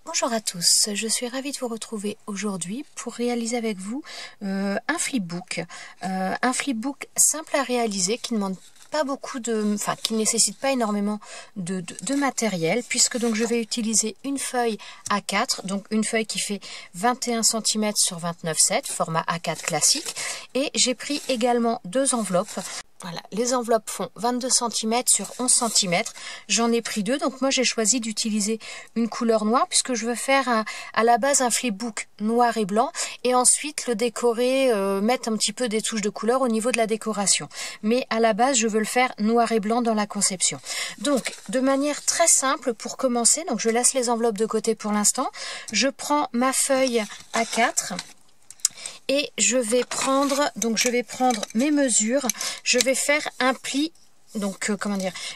Bonjour à tous, je suis ravie de vous retrouver aujourd'hui pour réaliser avec vous un flipbook. Un flipbook simple à réaliser qui ne demande pas beaucoup qui ne nécessite pas énormément de matériel, puisque donc je vais utiliser une feuille A4, donc une feuille qui fait 21 cm sur 29,7, format A4 classique, et j'ai pris également deux enveloppes. Voilà, les enveloppes font 22 cm sur 11 cm. J'en ai pris deux, donc moi j'ai choisi d'utiliser une couleur noire puisque je veux faire à la base un flipbook noir et blanc et ensuite le décorer, mettre un petit peu des touches de couleur au niveau de la décoration. Mais à la base, je veux le faire noir et blanc dans la conception. Donc, de manière très simple pour commencer, donc je laisse les enveloppes de côté pour l'instant. Je prends ma feuille A4. Et je vais prendre mes mesures, je vais faire un pli, donc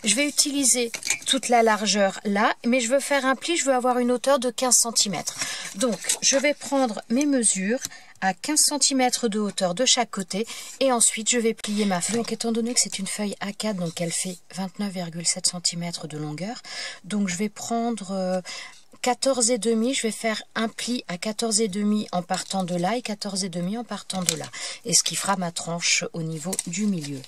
je vais utiliser toute la largeur là, mais je veux faire un pli, je veux avoir une hauteur de 15 cm. Donc je vais prendre mes mesures à 15 cm de hauteur de chaque côté et ensuite je vais plier ma feuille. Donc étant donné que c'est une feuille A4, donc elle fait 29,7 cm de longueur, donc je vais prendre 14,5, je vais faire un pli à 14,5 en partant de là et 14,5 en partant de là. Et ce qui fera ma tranche au niveau du milieu.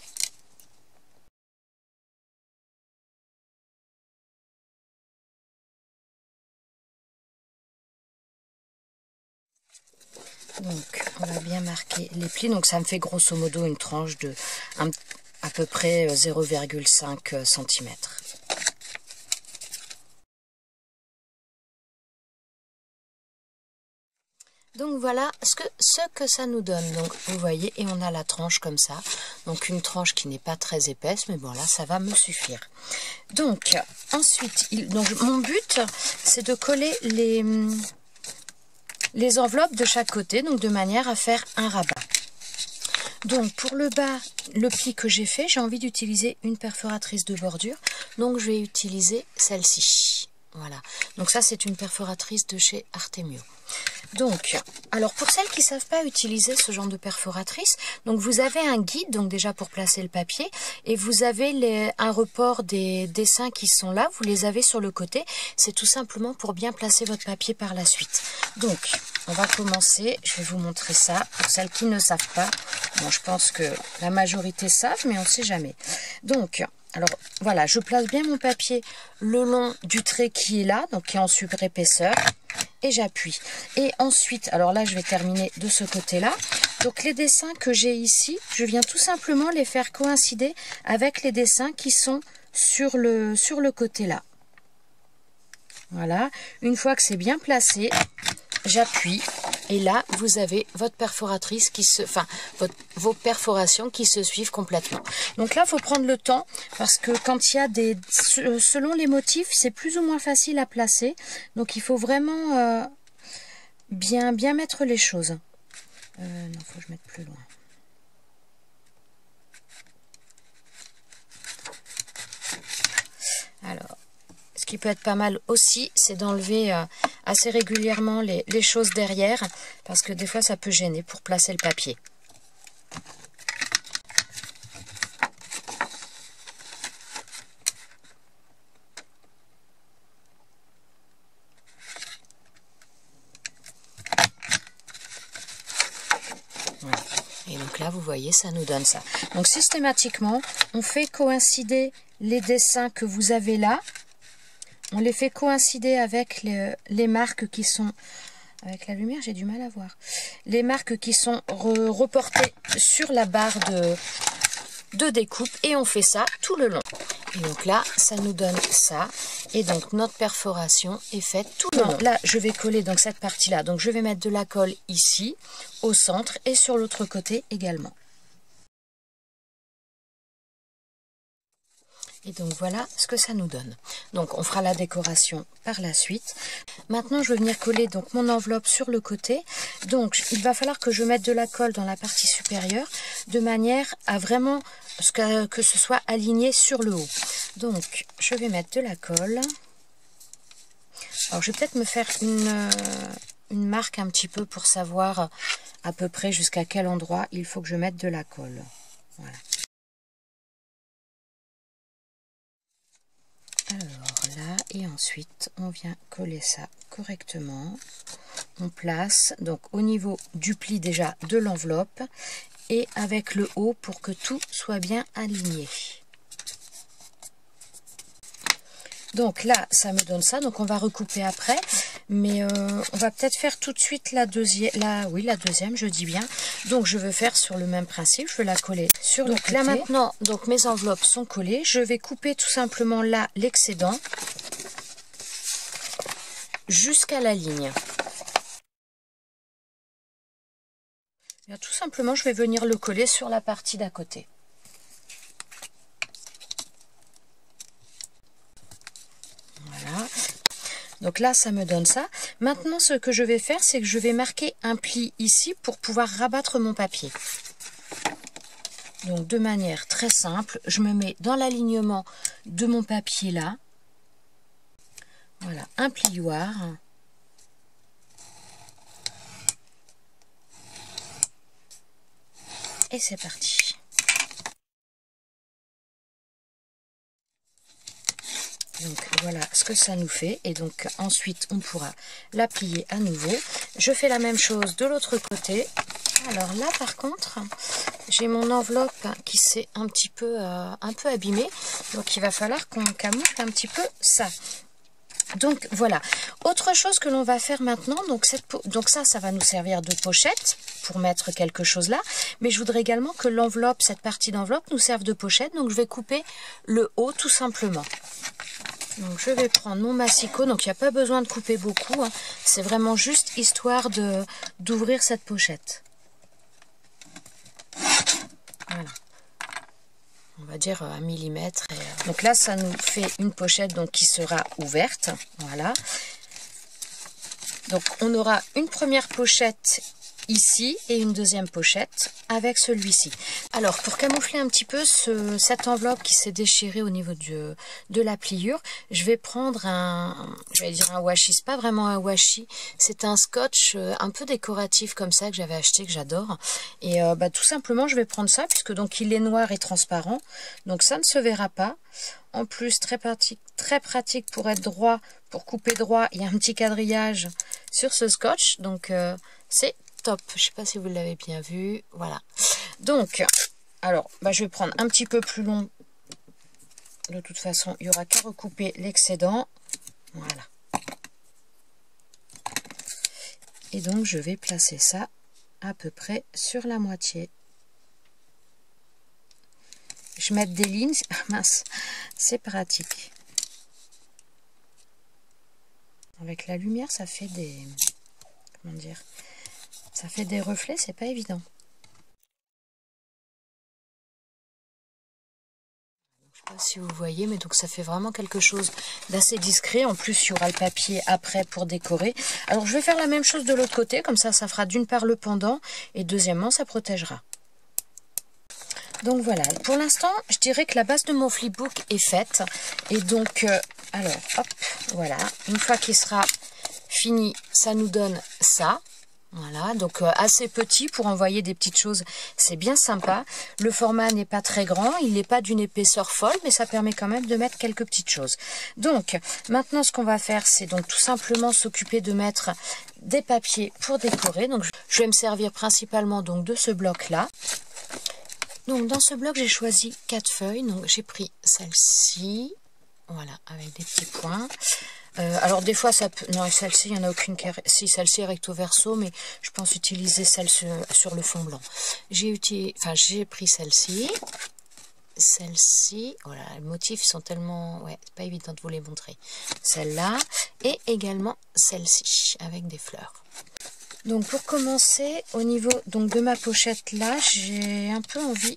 Donc on va bien marquer les plis. Donc ça me fait grosso modo une tranche de à peu près 0,5 cm. Donc voilà ce que ça nous donne. Donc vous voyez, et on a la tranche comme ça. Donc une tranche qui n'est pas très épaisse, mais bon là ça va me suffire. Donc ensuite, mon but c'est de coller les enveloppes de chaque côté, donc de manière à faire un rabat. Donc pour le bas, le pli que j'ai fait, j'ai envie d'utiliser une perforatrice de bordure. Donc je vais utiliser celle-ci. Voilà. Donc ça c'est une perforatrice de chez Artemio. Donc, alors pour celles qui ne savent pas utiliser ce genre de perforatrice, donc vous avez un guide, donc déjà pour placer le papier, et vous avez un report des dessins qui sont là, vous les avez sur le côté, c'est tout simplement pour bien placer votre papier par la suite. Donc, on va commencer, je vais vous montrer ça, pour celles qui ne savent pas, bon je pense que la majorité savent, mais on ne sait jamais. Donc, alors voilà, je place bien mon papier le long du trait qui est là, donc qui est en super épaisseur, et j'appuie. Et ensuite, alors là je vais terminer de ce côté-là. Donc les dessins que j'ai ici, je viens tout simplement les faire coïncider avec les dessins qui sont sur le côté là. Voilà, une fois que c'est bien placé, j'appuie. Et là, vous avez votre perforatrice vos perforations qui se suivent complètement. Donc là, il faut prendre le temps parce que quand il y a selon les motifs, c'est plus ou moins facile à placer. Donc il faut vraiment bien mettre les choses. Non, il faut que je mette plus loin. Alors, ce qui peut être pas mal aussi, c'est d'enlever assez régulièrement les choses derrière, parce que des fois ça peut gêner pour placer le papier. Voilà. Et donc là, vous voyez, ça nous donne ça. Donc systématiquement, on fait coïncider les dessins que vous avez là. On les fait coïncider avec les marques qui sont... Avec la lumière, j'ai du mal à voir. Les marques qui sont reportées sur la barre de découpe. Et on fait ça tout le long. Et donc là, ça nous donne ça. Et donc notre perforation est faite tout le long. Là, je vais coller donc cette partie-là. Donc je vais mettre de la colle ici, au centre, et sur l'autre côté également. Et donc voilà ce que ça nous donne. Donc on fera la décoration par la suite. Maintenant je vais venir coller donc mon enveloppe sur le côté. Donc il va falloir que je mette de la colle dans la partie supérieure de manière à vraiment que ce soit aligné sur le haut. Donc je vais mettre de la colle. Alors je vais peut-être me faire une marque un petit peu pour savoir à peu près jusqu'à quel endroit il faut que je mette de la colle. Voilà. Alors là, et ensuite on vient coller ça correctement. On place donc au niveau du pli déjà de l'enveloppe et avec le haut pour que tout soit bien aligné. Donc là, ça me donne ça. Donc on va recouper après. Mais on va peut-être faire tout de suite la deuxième. La deuxième, je dis bien. Donc je veux faire sur le même principe. Je vais la coller sur le côté. Là maintenant, donc mes enveloppes sont collées. Je vais couper tout simplement là l'excédent jusqu'à la ligne. Bien, tout simplement, je vais venir le coller sur la partie d'à côté. Voilà. Donc là, ça me donne ça. Maintenant, ce que je vais faire, c'est que je vais marquer un pli ici pour pouvoir rabattre mon papier. Donc, de manière très simple, je me mets dans l'alignement de mon papier là. Voilà, un plioir. Et c'est parti. Donc voilà ce que ça nous fait. Et donc ensuite on pourra la plier à nouveau. Je fais la même chose de l'autre côté. Alors là par contre, j'ai mon enveloppe qui s'est un peu abîmée. Donc il va falloir qu'on camoufle un petit peu ça. Donc voilà, autre chose que l'on va faire maintenant, donc ça va nous servir de pochette pour mettre quelque chose là, mais je voudrais également que l'enveloppe, cette partie d'enveloppe nous serve de pochette, donc je vais couper le haut tout simplement. Donc je vais prendre mon massicot, donc il n'y a pas besoin de couper beaucoup, hein. C'est vraiment juste histoire d'ouvrir cette pochette. Voilà. On va dire 1 mm. Donc là, ça nous fait une pochette donc, qui sera ouverte. Voilà. Donc on aura une première pochette ici et une deuxième pochette avec celui-ci. Alors pour camoufler un petit peu cette enveloppe qui s'est déchirée au niveau de la pliure, je vais prendre je vais dire un washi, c'est pas vraiment un washi, c'est un scotch un peu décoratif comme ça que j'avais acheté, que j'adore. Et tout simplement je vais prendre ça puisque donc il est noir et transparent, donc ça ne se verra pas. En plus très pratique pour être droit, pour couper droit. Il y a un petit quadrillage sur ce scotch, donc c'est top. Je sais pas si vous l'avez bien vu. Voilà. Donc, alors, je vais prendre un petit peu plus long. De toute façon, il n'y aura qu'à recouper l'excédent. Voilà. Et donc, je vais placer ça à peu près sur la moitié. Je mets des lignes. Mince, c'est pratique. Avec la lumière, ça fait des... Comment dire ? Ça fait des reflets, c'est pas évident. Je sais pas si vous voyez, mais donc ça fait vraiment quelque chose d'assez discret. En plus, il y aura le papier après pour décorer. Alors, je vais faire la même chose de l'autre côté. Comme ça fera d'une part le pendant et deuxièmement, ça protégera. Donc voilà, pour l'instant, je dirais que la base de mon flipbook est faite. Et donc, alors, hop, voilà. Une fois qu'il sera fini, ça nous donne ça. Voilà, donc assez petit pour envoyer des petites choses, c'est bien sympa. Le format n'est pas très grand, il n'est pas d'une épaisseur folle, mais ça permet quand même de mettre quelques petites choses. Donc, maintenant ce qu'on va faire, c'est donc tout simplement s'occuper de mettre des papiers pour décorer. Donc, je vais me servir principalement donc de ce bloc-là. Donc, dans ce bloc, j'ai choisi 4 feuilles. Donc, j'ai pris celle-ci, voilà, avec des petits points. Alors des fois ça peut... Non, celle-ci, il n'y en a aucune qui est... Si, celle-ci est recto verso, mais je pense utiliser celle sur le fond blanc. J'ai pris celle-ci. Celle-ci. Voilà, les motifs sont tellement... Ouais, c'est pas évident de vous les montrer. Celle-là. Et également celle-ci, avec des fleurs. Donc pour commencer, au niveau donc, de ma pochette là, j'ai un peu envie...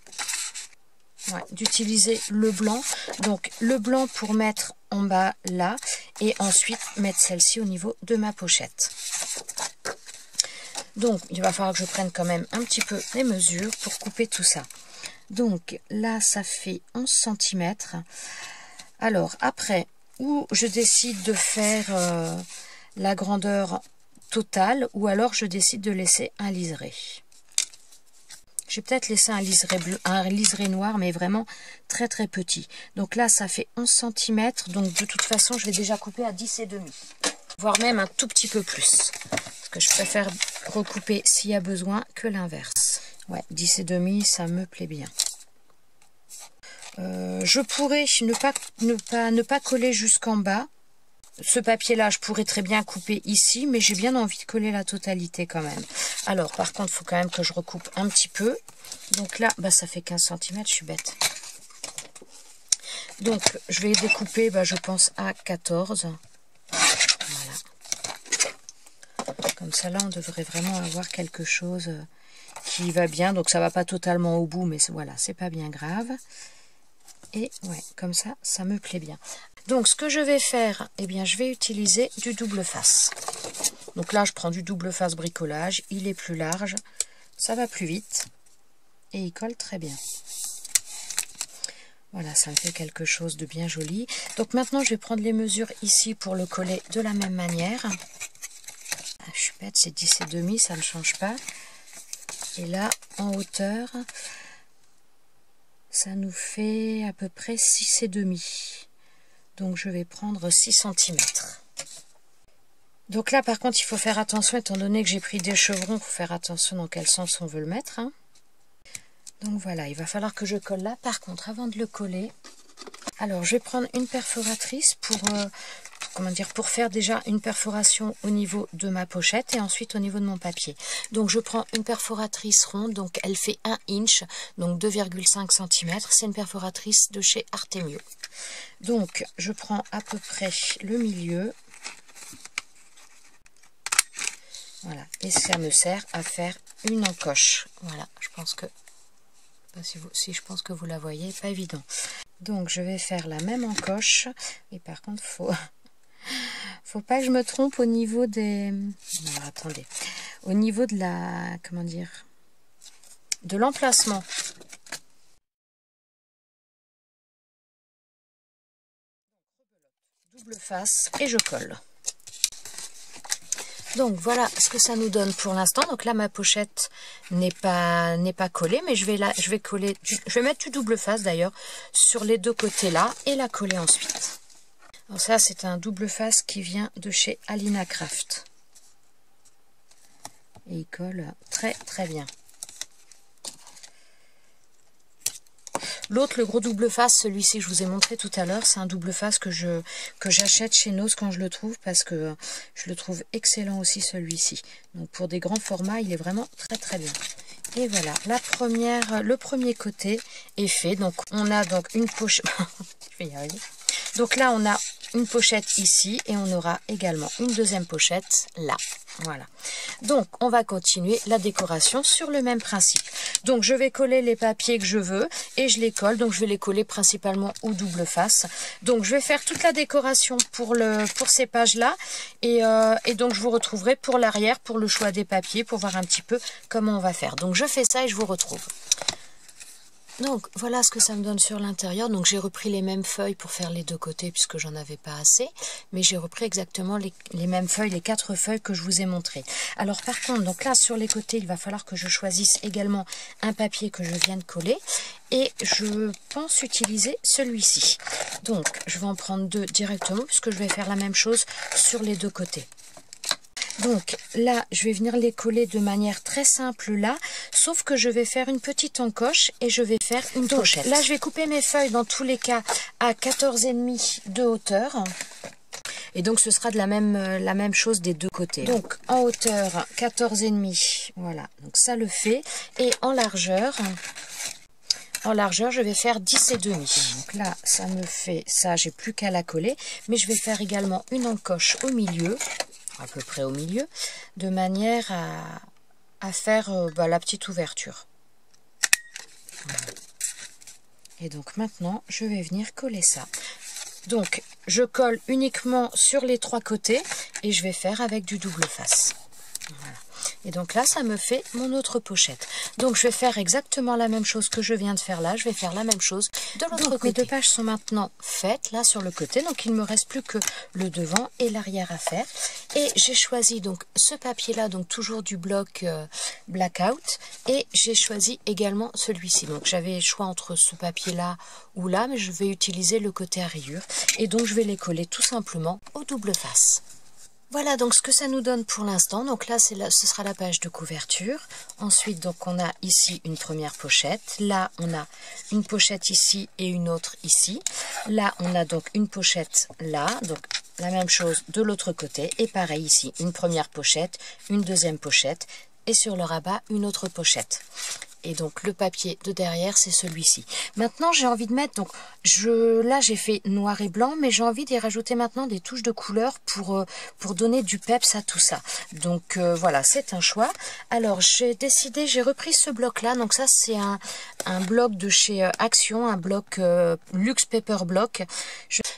Ouais, d'utiliser le blanc. Donc le blanc pour mettre en bas là et ensuite mettre celle-ci au niveau de ma pochette. Donc il va falloir que je prenne quand même un petit peu les mesures pour couper tout ça. Donc là ça fait 11 cm. Alors après, ou je décide de faire la grandeur totale ou alors je décide de laisser un liseré. J'ai peut-être laissé un liseré noir, mais vraiment très très petit. Donc là, ça fait 11 cm. Donc de toute façon, je vais déjà couper à 10,5. Voire même un tout petit peu plus. Parce que je préfère recouper s'il y a besoin que l'inverse. Ouais, 10,5, ça me plaît bien. Je pourrais ne pas coller jusqu'en bas. Ce papier-là, je pourrais très bien couper ici, mais j'ai bien envie de coller la totalité quand même. Alors, par contre, il faut quand même que je recoupe un petit peu. Donc là, bah, ça fait 15 cm, je suis bête. Donc, je vais découper, bah, je pense, à 14. Voilà. Comme ça, là, on devrait vraiment avoir quelque chose qui va bien. Donc, ça va pas totalement au bout, mais voilà, c'est pas bien grave. Et ouais, comme ça, ça me plaît bien. Donc, ce que je vais faire, eh bien, je vais utiliser du double face. Donc là, je prends du double face bricolage. Il est plus large, ça va plus vite et il colle très bien. Voilà, ça me fait quelque chose de bien joli. Donc maintenant, je vais prendre les mesures ici pour le coller de la même manière. Ah, je suis bête, c'est 10,5, ça ne change pas. Et là, en hauteur, ça nous fait à peu près 6,5. Donc je vais prendre 6 cm. Donc là par contre il faut faire attention, étant donné que j'ai pris des chevrons, il faut faire attention dans quel sens on veut le mettre. Hein. Donc voilà, il va falloir que je colle là. Par contre, avant de le coller, alors je vais prendre une perforatrice pour faire déjà une perforation au niveau de ma pochette et ensuite au niveau de mon papier. Donc je prends une perforatrice ronde, donc elle fait 1 inch, donc 2,5 cm. C'est une perforatrice de chez Artemio. Donc je prends à peu près le milieu. Voilà, et ça me sert à faire une encoche. Voilà, je pense que si je pense que vous la voyez, pas évident. Donc je vais faire la même encoche. Et par contre, faut pas que je me trompe au niveau des... Non, attendez. Au niveau de la... Comment dire? De l'emplacement. Double face et je colle. Donc voilà ce que ça nous donne pour l'instant. Donc là ma pochette n'est pas collée, mais je vais mettre du double face d'ailleurs sur les deux côtés là et la coller ensuite. Alors ça c'est un double face qui vient de chez Alina Craft. Et il colle très très bien. L'autre, le gros double face, celui-ci que je vous ai montré tout à l'heure, c'est un double face que j'achète chez Nose quand je le trouve, parce que je le trouve excellent aussi celui-ci. Donc pour des grands formats, il est vraiment très très bien. Et voilà, le premier côté est fait. Donc on a donc une pochette. Je vais y arriver. Donc là on a une pochette ici et on aura également une deuxième pochette là. Voilà. Donc on va continuer la décoration sur le même principe. Donc je vais coller les papiers que je veux et je les colle. Donc je vais les coller principalement au double face. Donc je vais faire toute la décoration pour ces pages là et donc je vous retrouverai pour l'arrière pour le choix des papiers pour voir un petit peu comment on va faire. Donc je fais ça et je vous retrouve. Donc voilà ce que ça me donne sur l'intérieur. Donc j'ai repris les mêmes feuilles pour faire les deux côtés puisque j'en avais pas assez. Mais j'ai repris exactement les mêmes feuilles, les 4 feuilles que je vous ai montrées. Alors par contre, donc là sur les côtés, il va falloir que je choisisse également un papier que je viens de coller. Et je pense utiliser celui-ci. Donc je vais en prendre 2 directement puisque je vais faire la même chose sur les deux côtés. Donc là, je vais venir les coller de manière très simple là, sauf que je vais faire une petite encoche et je vais faire une pochette. Là, je vais couper mes feuilles dans tous les cas à 14,5 de hauteur. Et donc, ce sera de la même chose des deux côtés. Donc, en hauteur, 14,5. Voilà, donc ça le fait. Et en largeur, je vais faire 10,5. Donc là, ça me fait ça, j'ai plus qu'à la coller. Mais je vais faire également une encoche au milieu, à peu près au milieu, de manière à faire la petite ouverture. Voilà. Et donc maintenant, je vais venir coller ça. Donc, je colle uniquement sur les 3 côtés et je vais faire avec du double face. Voilà. Et donc là, ça me fait mon autre pochette. Donc, je vais faire exactement la même chose que je viens de faire là. Je vais faire la même chose de l'autre côté. Mes 2 pages sont maintenant faites là sur le côté. Donc, il ne me reste plus que le devant et l'arrière à faire. Et j'ai choisi donc ce papier là, donc toujours du bloc Blackout, et j'ai choisi également celui-ci. Donc j'avais le choix entre ce papier là ou là, mais je vais utiliser le côté à rayures, et donc je vais les coller tout simplement aux doubles faces. Voilà donc ce que ça nous donne pour l'instant. Donc là, ce sera la page de couverture. Ensuite, donc on a ici une première pochette. Là, on a une pochette ici et une autre ici. Là, on a donc une pochette là. Donc la même chose de l'autre côté. Et pareil ici, une première pochette, une deuxième pochette. Et sur le rabat, une autre pochette. Et donc le papier de derrière, c'est celui-ci. Maintenant, j'ai envie de mettre, donc là j'ai fait noir et blanc, mais j'ai envie d'y rajouter maintenant des touches de couleur pour donner du peps à tout ça. Donc voilà, c'est un choix. Alors j'ai décidé, j'ai repris ce bloc-là. Donc ça c'est un bloc de chez Action, un bloc Luxe Paper Block.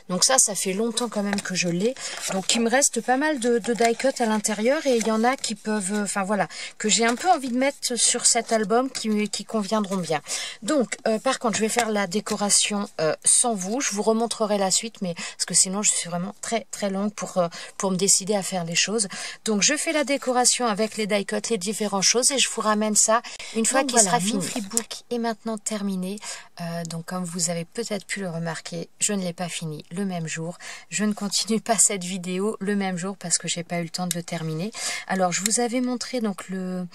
Donc ça fait longtemps quand même que je l'ai. Donc il me reste pas mal de die cut à l'intérieur, et il y en a qui peuvent, enfin voilà, que j'ai un peu envie de mettre sur cet album qui conviendront bien. Donc par contre je vais faire la décoration sans vous. Je vous remontrerai la suite, mais parce que sinon je suis vraiment très longue pour me décider à faire les choses. Donc je fais la décoration avec les die cut, les différentes choses, et je vous ramène ça une fois qu'il sera fini. Mon flipbook est maintenant terminé. Donc comme vous avez peut-être pu le remarquer, je ne l'ai pas fini le même jour. Je ne continue pas cette vidéo le même jour parce que j'ai pas eu le temps de le terminer. Alors je vous avais montré donc le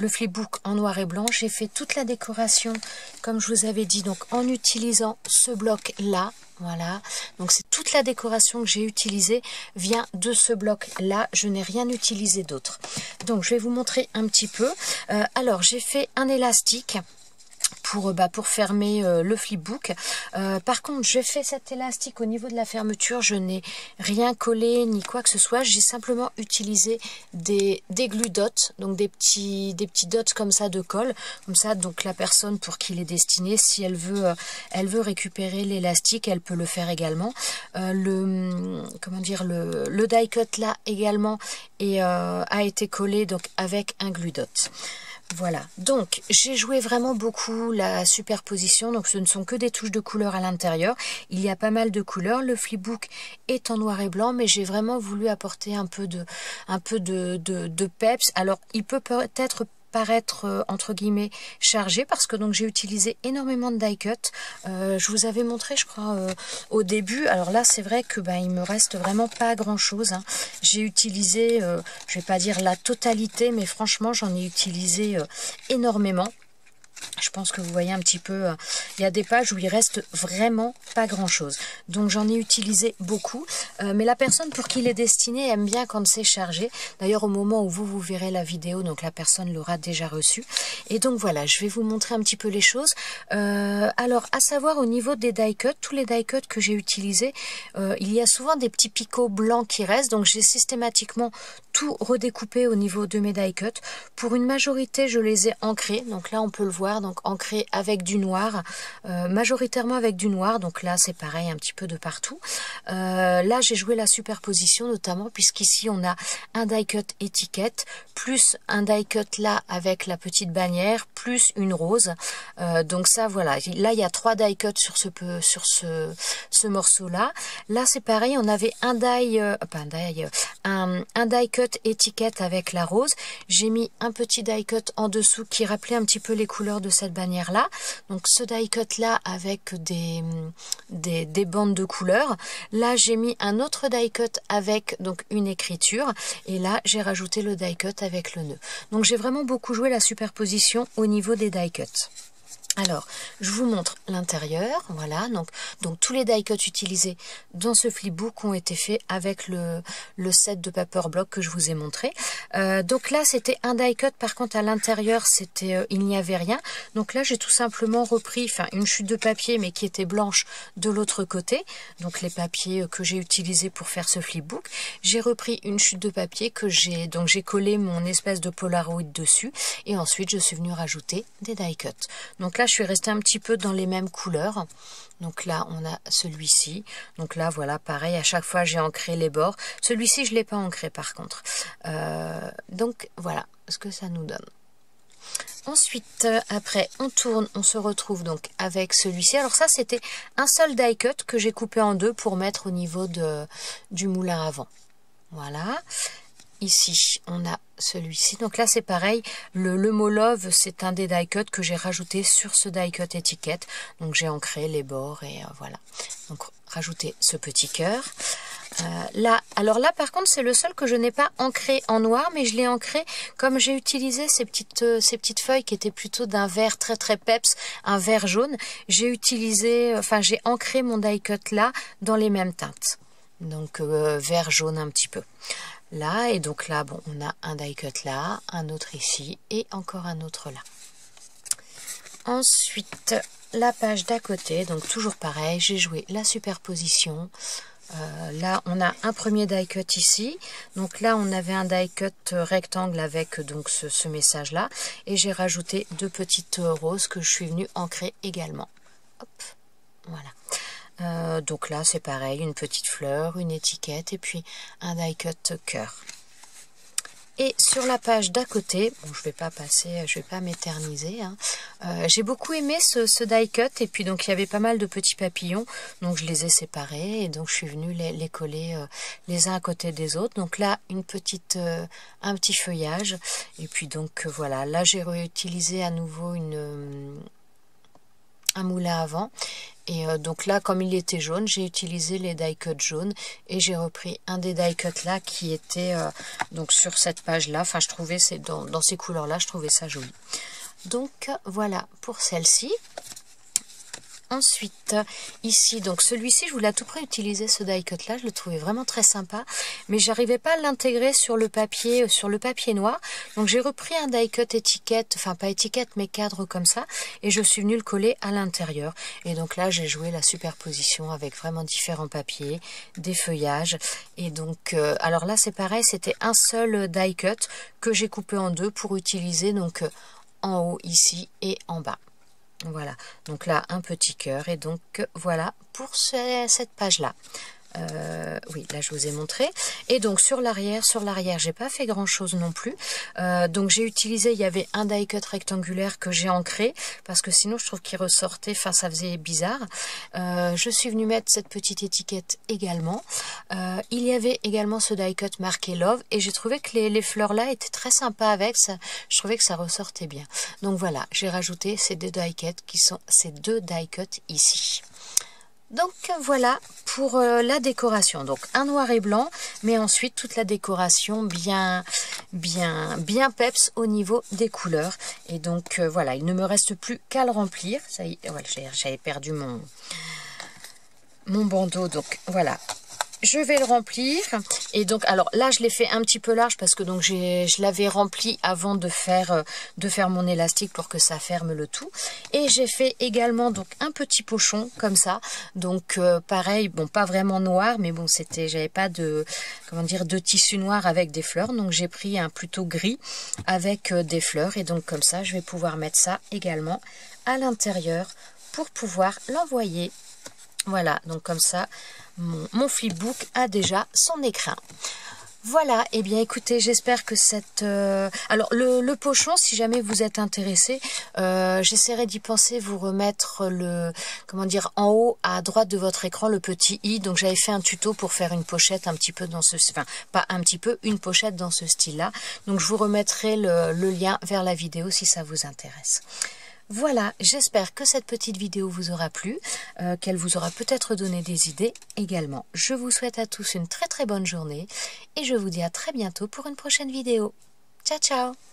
flipbook en noir et blanc. J'ai fait toute la décoration comme je vous avais dit, donc en utilisant ce bloc là. Voilà, donc c'est toute la décoration que j'ai utilisée vient de ce bloc là, je n'ai rien utilisé d'autre. Donc je vais vous montrer un petit peu. Alors j'ai fait un élastique pour fermer le flipbook. Par contre, j'ai fait cet élastique au niveau de la fermeture. Je n'ai rien collé ni quoi que ce soit. J'ai simplement utilisé des glue dots, donc des petits dots comme ça de colle. Comme ça, donc la personne pour qui il est destiné, si elle veut récupérer l'élastique, elle peut le faire également. Le die cut là également a été collé donc avec un glue dot. Voilà, donc j'ai joué vraiment beaucoup la superposition, donc ce ne sont que des touches de couleur à l'intérieur, il y a pas mal de couleurs, le flipbook est en noir et blanc, mais j'ai vraiment voulu apporter un peu de peps. Alors il peut peut-être paraître entre guillemets chargé parce que donc j'ai utilisé énormément de die cut. Je vous avais montré je crois au début. Alors là c'est vrai que il me reste vraiment pas grand chose, hein. J'ai utilisé je vais pas dire la totalité, mais franchement j'en ai utilisé énormément. Je pense que vous voyez un petit peu, il y a des pages où il reste vraiment pas grand chose. Donc j'en ai utilisé beaucoup. Mais la personne pour qui il est destiné aime bien quand c'est chargé. D'ailleurs au moment où vous verrez la vidéo, donc la personne l'aura déjà reçu. Et donc voilà, je vais vous montrer un petit peu les choses. Alors à savoir au niveau des die cut, tous les die cut que j'ai utilisés, il y a souvent des petits picots blancs qui restent. Donc j'ai systématiquement tout redécoupé au niveau de mes die cut. Pour une majorité, je les ai ancrés. Donc là on peut le voir. Donc ancré avec du noir, majoritairement avec du noir, donc là c'est pareil un petit peu de partout. Là j'ai joué la superposition notamment puisqu'ici on a un die cut étiquette plus un die cut là avec la petite bannière plus une rose. Donc ça voilà, là il y a 3 die cut sur ce morceau là. Là c'est pareil, on avait un die cut étiquette avec la rose. J'ai mis un petit die cut en dessous qui rappelait un petit peu les couleurs de cette bannière là, donc ce die cut là avec des bandes de couleurs. Là j'ai mis un autre die cut avec donc une écriture, et là j'ai rajouté le die cut avec le nœud. Donc j'ai vraiment beaucoup joué la superposition au niveau des die cut. Alors, je vous montre l'intérieur, voilà, donc tous les die cut utilisés dans ce flipbook ont été faits avec le set de paper block que je vous ai montré. Donc là, c'était un die cut, par contre à l'intérieur, il n'y avait rien. Donc là, j'ai tout simplement repris une chute de papier, mais qui était blanche de l'autre côté. Donc les papiers que j'ai utilisés pour faire ce flipbook. J'ai repris une chute de papier j'ai collé mon espèce de Polaroid dessus, et ensuite je suis venue rajouter des die cut. Donc là, je suis restée un petit peu dans les mêmes couleurs. Donc là, on a celui-ci. Donc là, voilà, pareil, à chaque fois, j'ai ancré les bords. Celui-ci, je ne l'ai pas ancré, par contre. Donc, voilà ce que ça nous donne. Ensuite, après, on tourne, on se retrouve donc avec celui-ci. Alors ça, c'était un seul die cut que j'ai coupé en deux pour mettre au niveau du moulin à vent. Voilà. ici, on a celui-ci. Donc là, c'est pareil. Le mot Love, c'est un des die cuts que j'ai rajouté sur ce die cut étiquette. Donc j'ai ancré les bords et voilà. Donc rajouter ce petit cœur. Là, alors là, par contre, c'est le seul que je n'ai pas ancré en noir, mais je l'ai ancré comme j'ai utilisé ces petites feuilles qui étaient plutôt d'un vert très très peps, un vert jaune. J'ai utilisé, enfin, j'ai ancré mon die cut là dans les mêmes teintes. Donc vert jaune un petit peu. Là, et donc là, bon, on a un die cut là, un autre ici et encore un autre là. Ensuite, la page d'à côté, donc toujours pareil, j'ai joué la superposition. Là, on a un premier die cut ici. Donc là, on avait un die cut rectangle avec donc ce message-là. Et j'ai rajouté deux petites roses que je suis venue ancrer également. Hop, voilà. Donc là, c'est pareil, une petite fleur, une étiquette et puis un die cut cœur. Et sur la page d'à côté, bon, je vais pas m'éterniser, hein. J'ai beaucoup aimé ce die cut et puis donc il y avait pas mal de petits papillons, donc je les ai séparés et donc je suis venue les coller les uns à côté des autres. Donc là un petit feuillage et puis donc voilà. Là j'ai réutilisé à nouveau un moulin à vent. Et donc là, comme il était jaune, j'ai utilisé les die cuts jaunes et j'ai repris un des die cuts là qui était donc sur cette page là. Enfin, je trouvais dans ces couleurs là, je trouvais ça joli. Donc voilà pour celle-ci. Ensuite, ici, donc celui-ci, je voulais à tout près utiliser ce die cut là, je le trouvais vraiment très sympa, mais j'arrivais pas à l'intégrer sur le papier noir. Donc j'ai repris un die cut étiquette, enfin pas étiquette, mais cadre comme ça, et je suis venue le coller à l'intérieur. Et donc là, j'ai joué la superposition avec vraiment différents papiers, des feuillages, et donc, alors là c'est pareil, c'était un seul die cut que j'ai coupé en deux pour utiliser donc en haut ici et en bas. Voilà, donc là un petit cœur et donc voilà pour cette page là. Oui, là je vous ai montré. Et donc sur l'arrière, j'ai pas fait grand chose non plus. Donc j'ai utilisé, il y avait un die cut rectangulaire que j'ai ancré parce que sinon je trouve qu'il ressortait, enfin ça faisait bizarre. Je suis venue mettre cette petite étiquette également. Il y avait également ce die cut marqué Love et j'ai trouvé que les fleurs là étaient très sympas avec ça. Je trouvais que ça ressortait bien. Donc voilà, j'ai rajouté ces deux die cuts qui sont ces deux die cuts ici. Donc voilà pour la décoration. Donc un noir et blanc, mais ensuite toute la décoration bien peps au niveau des couleurs. Et donc voilà, il ne me reste plus qu'à le remplir. Ça y est, voilà, j'avais perdu mon bandeau. Donc voilà. Je vais le remplir et donc alors là je l'ai fait un petit peu large parce que donc je l'avais rempli avant de faire mon élastique pour que ça ferme le tout et j'ai fait également donc un petit pochon comme ça donc pareil, bon pas vraiment noir mais bon j'avais pas de tissu noir avec des fleurs donc j'ai pris un plutôt gris avec des fleurs et donc comme ça je vais pouvoir mettre ça également à l'intérieur pour pouvoir l'envoyer. Voilà, donc comme ça, mon flipbook a déjà son écrin. Voilà, et bien écoutez, j'espère que alors le pochon, si jamais vous êtes intéressé, j'essaierai d'y penser, vous remettre en haut à droite de votre écran, le petit i. Donc j'avais fait un tuto pour faire une pochette un petit peu dans une pochette dans ce style-là. Donc je vous remettrai le lien vers la vidéo si ça vous intéresse. Voilà, j'espère que cette petite vidéo vous aura plu, qu'elle vous aura peut-être donné des idées également. Je vous souhaite à tous une très très bonne journée et je vous dis à très bientôt pour une prochaine vidéo. Ciao ciao!